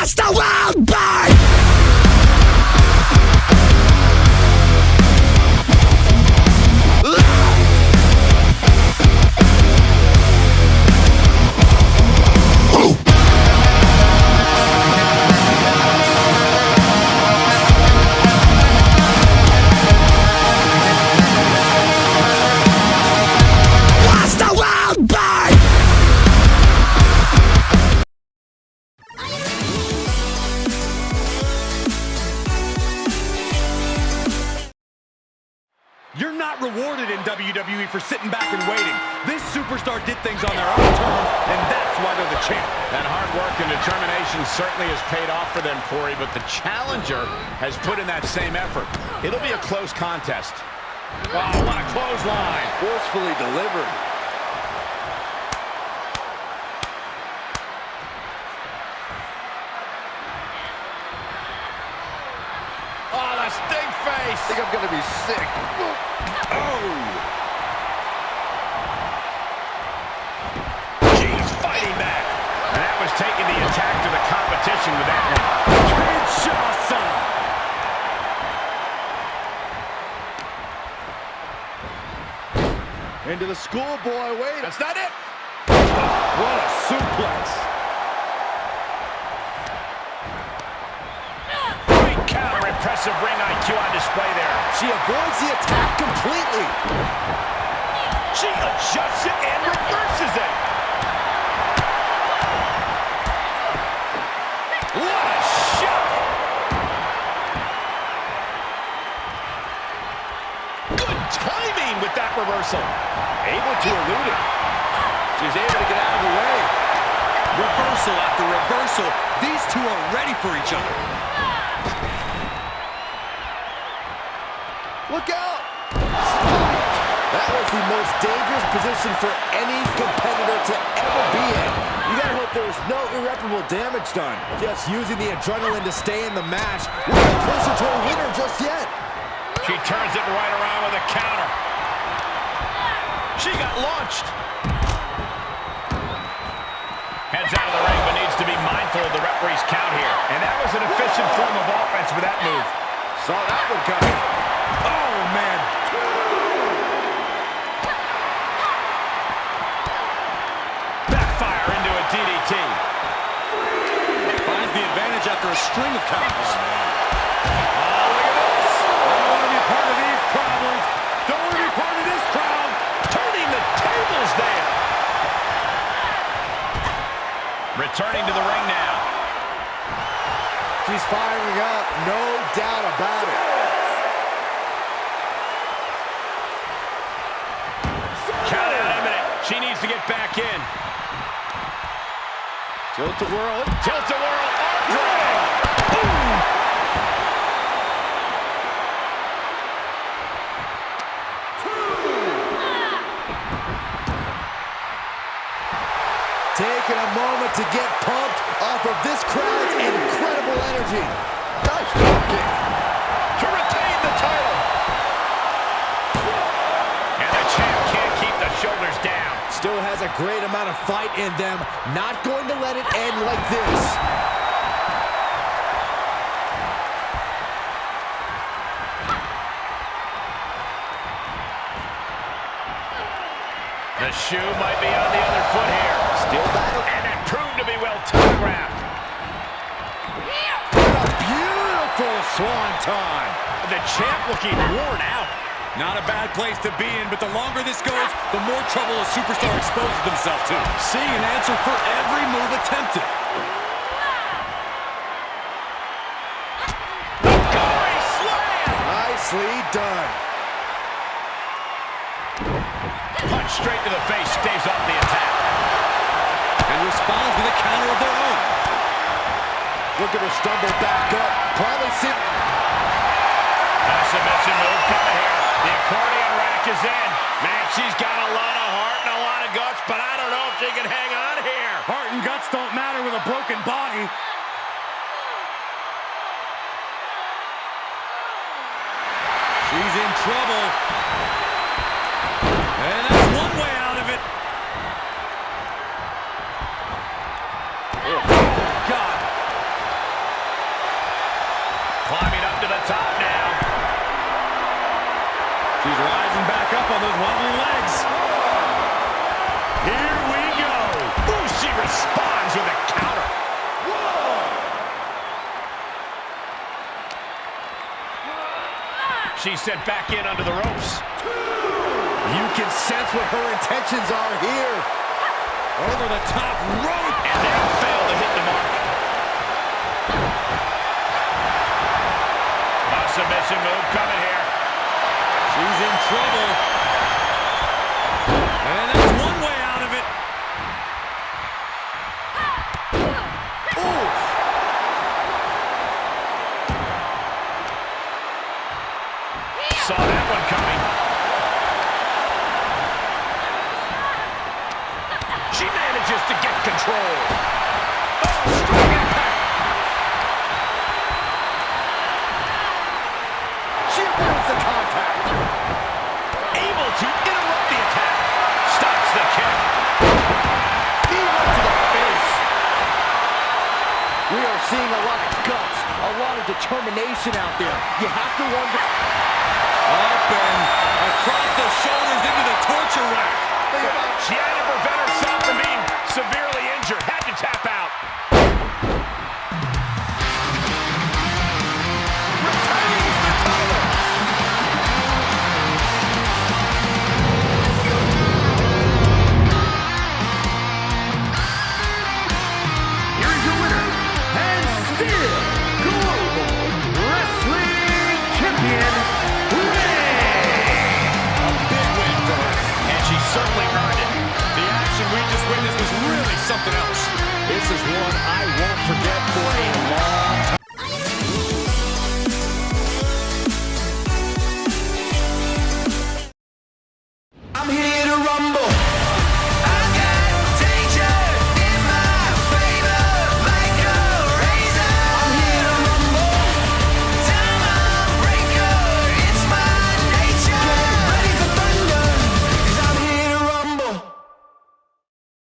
Watch the world burn! You're not rewarded in WWE for sitting back and waiting. This superstar did things on their own terms, and that's why they're the champ. That hard work and determination certainly has paid off for them, Corey, but the challenger has put in that same effort. It'll be a close contest. Wow, what a clothesline. Forcefully delivered. Oh, the sting face. I think I'm going to be sick. Oh. He's fighting back. And that was taking the attack to the competition with that one. Kinshasa. Into the schoolboy. Wait. That's not it. What a suplex. Great counter. Impressive ring IQ on display there. She avoids the attack completely. She adjusts it and reverses it. What a shot. Good timing with that reversal. Able to elude it. She's able to get out of the way. Reversal after reversal. These two are ready for each other. Look out! That was the most dangerous position for any competitor to ever be in. You gotta hope there was no irreparable damage done. Just using the adrenaline to stay in the match. We're not closer to a winner just yet. She turns it right around with a counter. She got launched. Heads out of the ring, but needs to be mindful of the referee's count here. And that was an efficient form of offense with that move. Saw that one coming. Oh, man. Backfire into a DDT. Finds the advantage after a string of counters. Oh, look at this. I don't want to be part of these problems. Don't want to be part of this crowd. Turning the tables there. Returning to the ring now. She's firing up, no doubt about it. Count out imminent. She needs to get back in. Tilt-a-whirl. Tilt-a-whirl. Arm drag. Boom. Taking a moment to get pumped off of this crowd's incredible energy. Nice kick To retain the title. And the champ can't keep the shoulders down. Still has a great amount of fight in them. Not going to let it end like this. The shoe might be on the other foot here. Still battle. And it proved to be well telegraphed. A beautiful swanton. The champ looking worn out. Not a bad place to be in, but the longer this goes, the more trouble a superstar exposes themselves to. Seeing an answer for every move attempted. Gory slam! Nicely done. Punch straight to the face, staves off the attack. And responds with a counter of their own. Look at her stumble back up. Probably sit. Nice submission move coming here. The accordion rack is in. Man, she's got a lot of heart and a lot of guts, but I don't know if she can hang on here. Heart and guts don't matter with a broken body. She's in trouble. And that's one way out of it. Oh, God. wobbly legs. Here we go. Ooh, she responds with a counter. She's sent back in under the ropes. You can sense what her intentions are here. Over the top rope. And they fail to hit the mark. A submission move coming here. She's in trouble. And that's one way out of it. Oof. Saw that one coming. She manages to get control. Oh, strong impact. She avoids the contact. Able to interrupt the attack. Stops the kick. Knee right to the face. We are seeing a lot of guts, a lot of determination out there. You have to wonder. Up and across the shoulders into the torture rack. She had to prevent herself from being severely injured. Had to tap out. Retains the title. Here is your winner, and still Global Wrestling Champion, A big win for her. And she certainly earned it. The action we just witnessed was really something else. This is one I won't forget